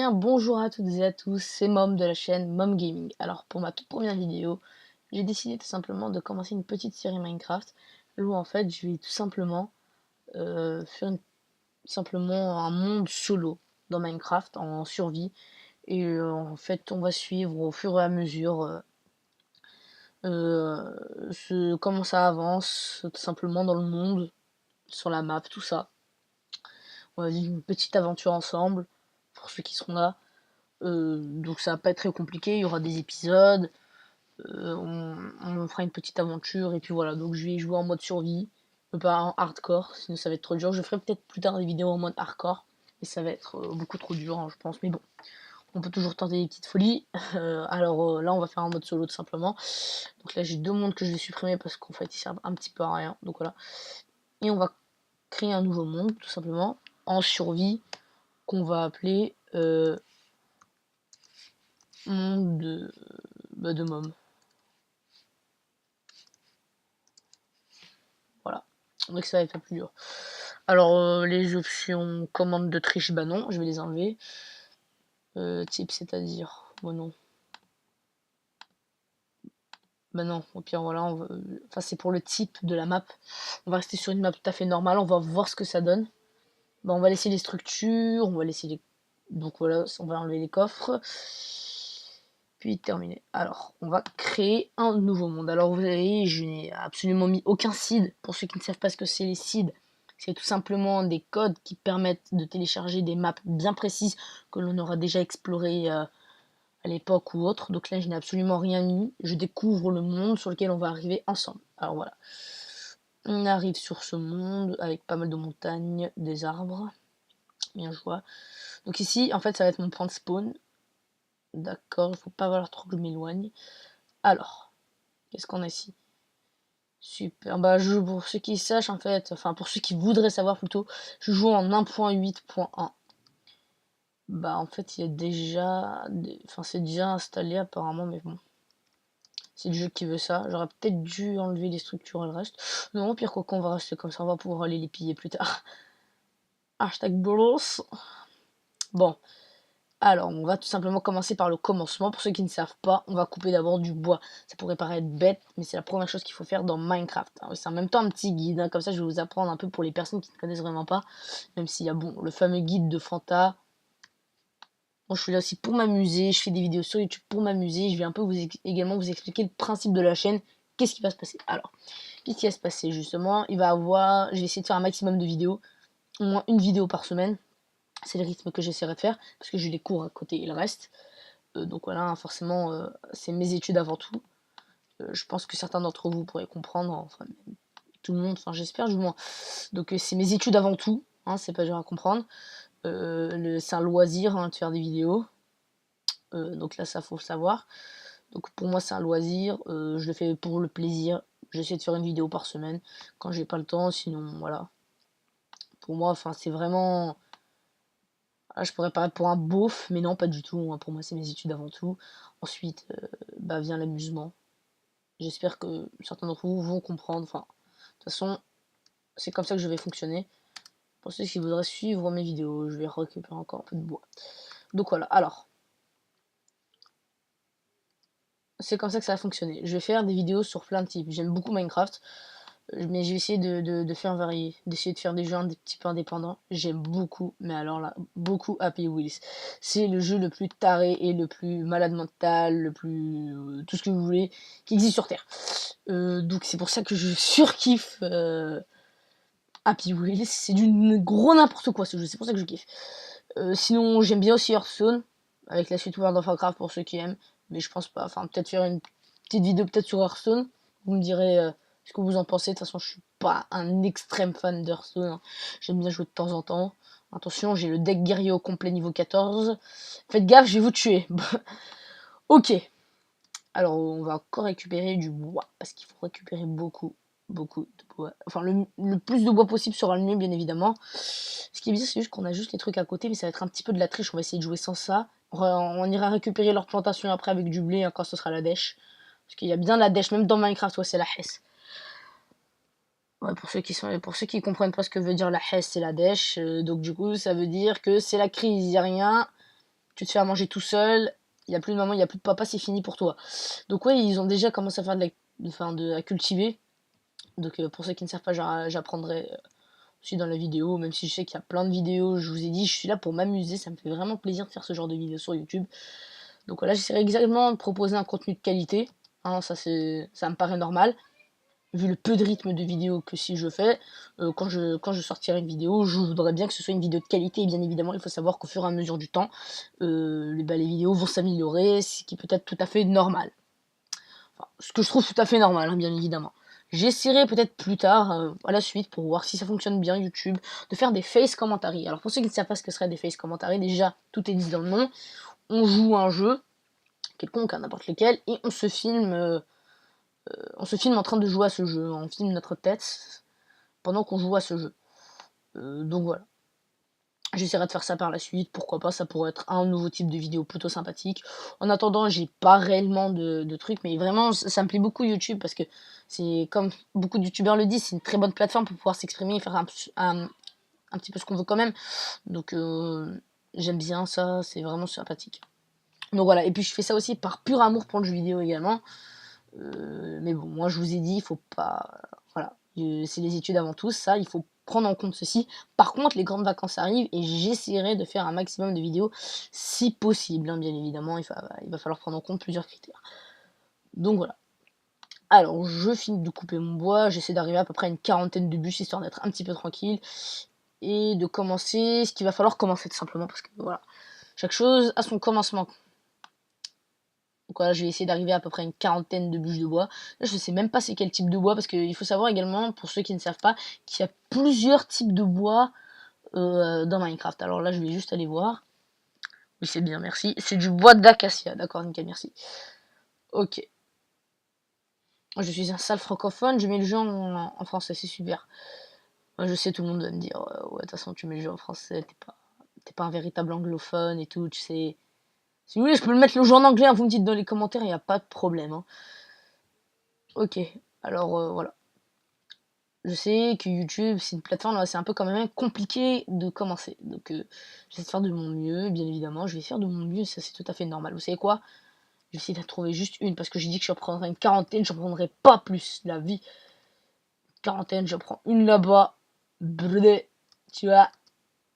bien, bonjour à toutes et à tous, c'est Mom de la chaîne Mom Gaming. Alors pour ma toute première vidéo, j'ai décidé tout simplement de commencer une petite série Minecraft où en fait je vais tout simplement simplement un monde solo dans Minecraft en survie et en fait on va suivre au fur et à mesure comment ça avance tout simplement dans le monde, sur la map, tout ça. On va vivre une petite aventure ensemble pour ceux qui seront là. Donc ça va pas être très compliqué, il y aura des épisodes, on fera une petite aventure et puis voilà. Donc je vais jouer en mode survie, pas en hardcore, sinon ça va être trop dur. Je ferai peut-être plus tard des vidéos en mode hardcore, et ça va être beaucoup trop dur, hein, je pense. Mais bon, on peut toujours tenter des petites folies. Alors là on va faire un mode solo tout simplement. Donc là j'ai deux mondes que je vais supprimer parce qu'en fait ils servent un petit peu à rien. Donc voilà. Et on va créer un nouveau monde tout simplement en survie qu'on va appeler monde de Mom. Voilà. Donc ça va être plus dur. Alors les options commande de triche, bah non, je vais les enlever. Type, c'est-à-dire, bon non. Bah non, au pire voilà, enfin c'est pour le type de la map. On va rester sur une map tout à fait normale, on va voir ce que ça donne. Bah on va laisser les structures, on va laisser les... Donc voilà, on va enlever les coffres. Puis terminé. Alors, on va créer un nouveau monde. Alors vous voyez, je n'ai absolument mis aucun seed. Pour ceux qui ne savent pas ce que c'est les seeds, c'est tout simplement des codes qui permettent de télécharger des maps bien précises que l'on aura déjà explorées à l'époque ou autre. Donc là, je n'ai absolument rien mis. Je découvre le monde sur lequel on va arriver ensemble. Alors voilà. On arrive sur ce monde avec pas mal de montagnes, des arbres. Bien joué. Donc ici, en fait, ça va être mon point de spawn. D'accord, il faut pas avoir trop que je m'éloigne. Alors, qu'est-ce qu'on a ici? Super, bah pour ceux qui sachent en fait, enfin pour ceux qui voudraient savoir plutôt, je joue en 1.8.1. Bah en fait il y a déjà, enfin c'est déjà installé apparemment, mais bon, c'est le jeu qui veut ça. J'aurais peut-être dû enlever les structures et le reste. Non, pire quoi qu'on va rester comme ça, on va pouvoir aller les piller plus tard. Hashtag bolos. Bon, alors, on va tout simplement commencer par le commencement. Pour ceux qui ne savent pas, on va couper d'abord du bois. Ça pourrait paraître bête, mais c'est la première chose qu'il faut faire dans Minecraft. C'est en même temps un petit guide, hein, comme ça je vais vous apprendre un peu pour les personnes qui ne connaissent vraiment pas. Même s'il y a bon, le fameux guide de Fanta. Moi je suis là aussi pour m'amuser, je fais des vidéos sur YouTube pour m'amuser. Je vais un peu également vous expliquer le principe de la chaîne. Qu'est-ce qui va se passer? Alors, qu'est-ce qui va se passer justement? Je vais essayer de faire un maximum de vidéos. Au moins une vidéo par semaine. C'est le rythme que j'essaierai de faire, parce que j'ai des cours à côté et le reste. Donc voilà, forcément, c'est mes études avant tout. Je pense que certains d'entre vous pourraient comprendre, enfin tout le monde, enfin j'espère du moins. Donc c'est mes études avant tout, hein, c'est pas dur à comprendre. C'est un loisir, hein, de faire des vidéos. Donc là, ça faut le savoir. Donc pour moi, c'est un loisir. Je le fais pour le plaisir. J'essaie de faire une vidéo par semaine quand j'ai pas le temps. Sinon, voilà. Pour moi, enfin c'est vraiment... Ah, je pourrais paraître pour un beauf, mais non, pas du tout, hein. Pour moi, c'est mes études avant tout. Ensuite, bah, vient l'amusement. J'espère que certains d'entre vous vont comprendre. Enfin, de toute façon, c'est comme ça que je vais fonctionner. Pour ceux qui voudraient suivre mes vidéos, je vais récupérer encore un peu de bois. Donc voilà, alors, c'est comme ça que ça va fonctionner. Je vais faire des vidéos sur plein de types. J'aime beaucoup Minecraft, mais je vais essayer de faire varier, d'essayer de faire des jeux un petit peu indépendants. J'aime beaucoup, mais alors là, beaucoup Happy Wheels. C'est le jeu le plus taré et le plus malade mental, le plus... tout ce que vous voulez, qui existe sur Terre. Donc c'est pour ça que je surkiffe Happy Wheels. C'est du gros n'importe quoi ce jeu, c'est pour ça que je kiffe. Sinon, j'aime bien aussi Hearthstone, avec la suite World of Warcraft pour ceux qui aiment, mais je pense pas. Enfin, peut-être faire une petite vidéo peut-être sur Hearthstone. Vous me direz ce que vous en pensez. De toute façon, je suis pas un extrême fan d'Hearthstone, hein. J'aime bien jouer de temps en temps. Attention, j'ai le deck guerrier au complet niveau 14. Faites gaffe, je vais vous tuer. Ok. Alors, on va encore récupérer du bois, parce qu'il faut récupérer beaucoup de bois. Enfin, le plus de bois possible sera le mieux, bien évidemment. Ce qui est bizarre, c'est juste qu'on a juste les trucs à côté, mais ça va être un petit peu de la triche. On va essayer de jouer sans ça. On ira récupérer leur plantation après avec du blé, hein, quand ce sera la dèche. Parce qu'il y a bien la dèche, même dans Minecraft, ouais, c'est la hesse. Ouais, pour ceux qui comprennent pas ce que veut dire la hesse, c'est la dèche. Donc du coup, ça veut dire que c'est la crise, y a rien. tu te fais à manger tout seul, il y a plus de maman, il y a plus de papa, c'est fini pour toi. Donc ouais, ils ont déjà commencé à faire de la cultiver. Donc pour ceux qui ne savent pas, j'apprendrai aussi dans la vidéo, même si je sais qu'il y a plein de vidéos, je vous ai dit, je suis là pour m'amuser, ça me fait vraiment plaisir de faire ce genre de vidéos sur YouTube. Donc voilà, j'essaierai exactement de proposer un contenu de qualité, hein, ça me paraît normal, vu le peu de rythme de vidéo que si je fais, quand je sortirai une vidéo, je voudrais bien que ce soit une vidéo de qualité, et bien évidemment, il faut savoir qu'au fur et à mesure du temps, les vidéos vont s'améliorer, ce qui peut être tout à fait normal. Enfin, ce que je trouve tout à fait normal, hein, bien évidemment. J'essaierai peut-être plus tard, à la suite, pour voir si ça fonctionne bien YouTube, de faire des face commentaries. Alors pour ceux qui ne savent pas ce que seraient des face commentaries, déjà, tout est dit dans le nom. On joue un jeu, quelconque, n'importe lequel, et on se filme en train de jouer à ce jeu. On filme notre tête pendant qu'on joue à ce jeu. Donc voilà. J'essaierai de faire ça par la suite, pourquoi pas, ça pourrait être un nouveau type de vidéo plutôt sympathique. En attendant, j'ai pas réellement de trucs, mais vraiment, ça me plaît beaucoup YouTube, parce que c'est, comme beaucoup de youtubeurs le disent, c'est une très bonne plateforme pour pouvoir s'exprimer et faire un petit peu ce qu'on veut quand même. Donc j'aime bien ça, c'est vraiment sympathique. Donc voilà, et puis je fais ça aussi par pur amour pour le jeu vidéo également. Mais bon, moi je vous ai dit, il faut pas... Voilà, c'est les études avant tout, ça, il faut prendre en compte ceci. Par contre, les grandes vacances arrivent et j'essaierai de faire un maximum de vidéos si possible, hein, bien évidemment, il va falloir prendre en compte plusieurs critères. Donc voilà. Alors, je finis de couper mon bois, j'essaie d'arriver à peu près à une quarantaine de bûches, histoire d'être un petit peu tranquille, et de commencer ce qu'il va falloir commencer tout simplement, parce que voilà, chaque chose a son commencement. Donc voilà, je vais essayer d'arriver à peu près à une quarantaine de bûches de bois. Là, je sais même pas c'est quel type de bois, parce qu'il faut savoir également, pour ceux qui ne savent pas, qu'il y a plusieurs types de bois dans Minecraft. Alors là, je vais juste aller voir. Oui, c'est bien, merci. C'est du bois d'acacia, d'accord, nickel, merci. Ok. Je suis un sale francophone, je mets le jeu en français, c'est super. Moi, je sais, tout le monde va me dire, ouais, de toute façon, tu mets le jeu en français, t'es pas un véritable anglophone et tout, tu sais. Si vous voulez, je peux le mettre le jeu en anglais, hein, vous me dites dans les commentaires, il n'y a pas de problème. Hein. Ok, alors voilà. Je sais que YouTube, c'est une plateforme, c'est un peu quand même compliqué de commencer. Donc, j'essaie de faire de mon mieux, bien évidemment. Je vais faire de mon mieux, ça c'est tout à fait normal. Vous savez quoi? Je vais essayer de trouver juste une, parce que j'ai dit que je prendrais une quarantaine, je prendrai pas plus. La vie, quarantaine, je prends une là-bas. Brûlé, tu vois.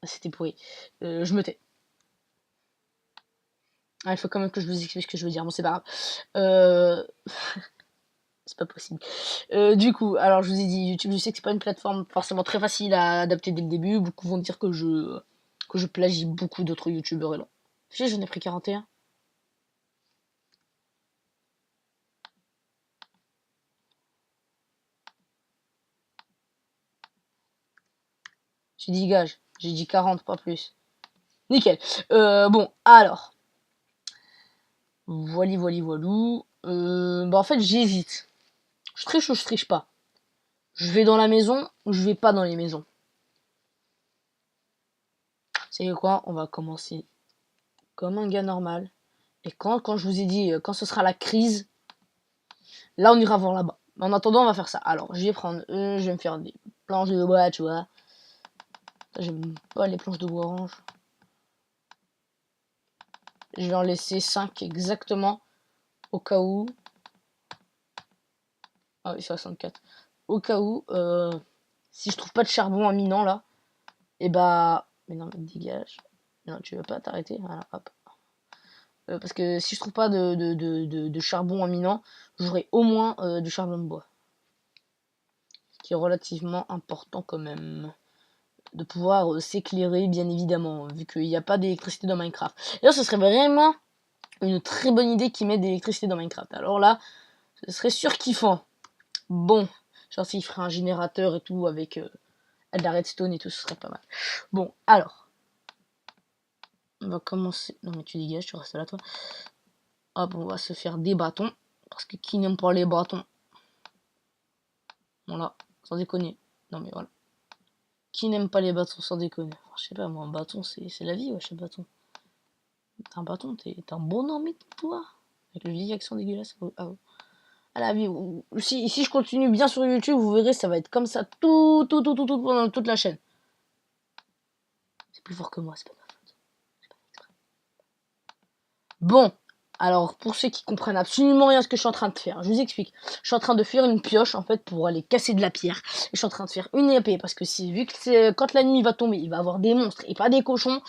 C'était pourri. Je me tais. Ah, il faut quand même que je vous explique ce que je veux dire. Bon, c'est pas grave. C'est pas possible. Du coup, alors je vous ai dit, YouTube, je sais que c'est pas une plateforme forcément très facile à adapter dès le début. Beaucoup vont dire que je plagie beaucoup d'autres youtubeurs et là. J'en ai pris 41. Tu dégages. J'ai dit 40, pas plus. Nickel. Bon, alors. Voilou. Bah en fait, j'hésite. Je triche ou je triche pas? Je vais dans la maison ou je vais pas dans les maisons? C'est quoi? On va commencer comme un gars normal. Et quand je vous ai dit, quand ce sera la crise, là on ira voir là-bas. Mais en attendant, on va faire ça. Alors, je vais prendre, je vais me faire des planches de bois, tu vois. J'aime pas les planches de bois orange. Je vais en laisser 5 exactement. Au cas où. Ah oui, 64. Au cas où, si je trouve pas de charbon imminent là, et bah. Mais non, mais dégage. Non, tu veux pas t'arrêter? Voilà, hop. Parce que si je trouve pas de charbon imminent, j'aurai au moins du charbon de bois. Ce qui est relativement important quand même. De pouvoir s'éclairer, bien évidemment, vu qu'il n'y a pas d'électricité dans Minecraft. D'ailleurs, ce serait vraiment une très bonne idée qu'ils mettent de l'électricité dans Minecraft. Alors là, ce serait surkiffant. Bon, genre s'il ferait un générateur et tout avec de la redstone et tout, ce serait pas mal. Bon, alors, on va commencer. Non mais tu dégages, tu restes là toi. Hop, on va se faire des bâtons. Parce que qui n'aime pas les bâtons? Voilà, sans déconner. Non mais voilà. Qui n'aime pas les bâtons, sans déconner? Enfin, je sais pas, moi un bâton c'est la vie, wesh, un bâton. T'as un bâton, t'es un bonhomme et toi. Avec le vieil accent dégueulasse. À la vie, si je continue bien sur YouTube, vous verrez, ça va être comme ça tout pendant toute la chaîne. C'est plus fort que moi, c'est pas ma faute. Bon, alors pour ceux qui comprennent absolument rien à ce que je suis en train de faire, je vous explique. Je suis en train de faire une pioche en fait pour aller casser de la pierre. Et je suis en train de faire une épée parce que vu que quand la nuit va tomber, il va y avoir des monstres et pas des cochons.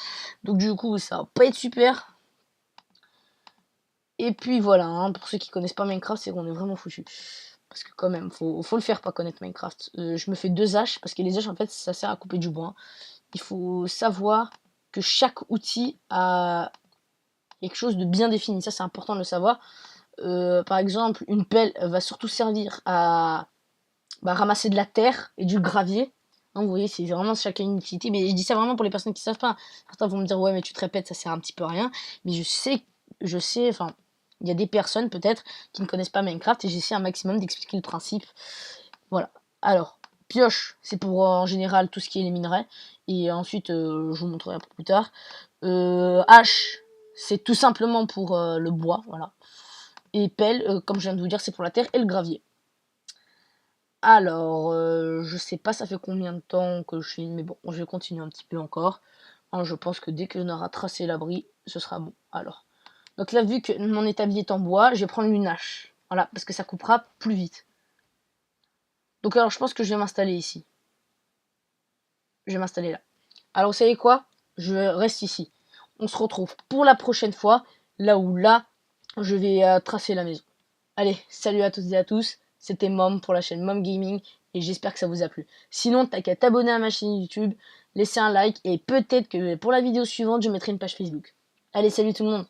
Donc du coup, ça va pas être super. Et puis voilà, hein, pour ceux qui connaissent pas Minecraft, c'est qu'on est vraiment foutu. Parce que quand même, faut le faire pas connaître Minecraft. Je me fais 2 haches, parce que les haches en fait ça sert à couper du bois. Il faut savoir que chaque outil a quelque chose de bien défini, ça c'est important de le savoir. Par exemple, une pelle va surtout servir à ramasser de la terre et du gravier. Hein, vous voyez, c'est vraiment chacun une utilité, mais je dis ça vraiment pour les personnes qui savent pas. Certains vont me dire ouais mais tu te répètes, ça sert un petit peu à rien. Mais je sais, enfin, il y a des personnes peut-être qui ne connaissent pas Minecraft et j'essaie un maximum d'expliquer le principe. Voilà. Alors, pioche, c'est pour en général tout ce qui est les minerais. Et ensuite, je vous montrerai un peu plus tard. Hache, c'est tout simplement pour le bois, voilà. Et pelle, comme je viens de vous dire, c'est pour la terre et le gravier. Alors, je sais pas ça fait combien de temps que je filme, mais bon, je vais continuer un petit peu encore. Hein, je pense que dès que l'on aura tracé l'abri, ce sera bon. Alors, donc là, vu que mon établi est en bois, je vais prendre une hache. Voilà, parce que ça coupera plus vite. Donc alors, je pense que je vais m'installer ici. Je vais m'installer là. Alors, vous savez quoi? Je reste ici. On se retrouve pour la prochaine fois, là, je vais tracer la maison. Allez, salut à toutes et à tous. C'était Mom pour la chaîne Mom Gaming et j'espère que ça vous a plu. Sinon, t'as qu'à t'abonner à ma chaîne YouTube, laisser un like et peut-être que pour la vidéo suivante, je mettrai une page Facebook. Allez, salut tout le monde.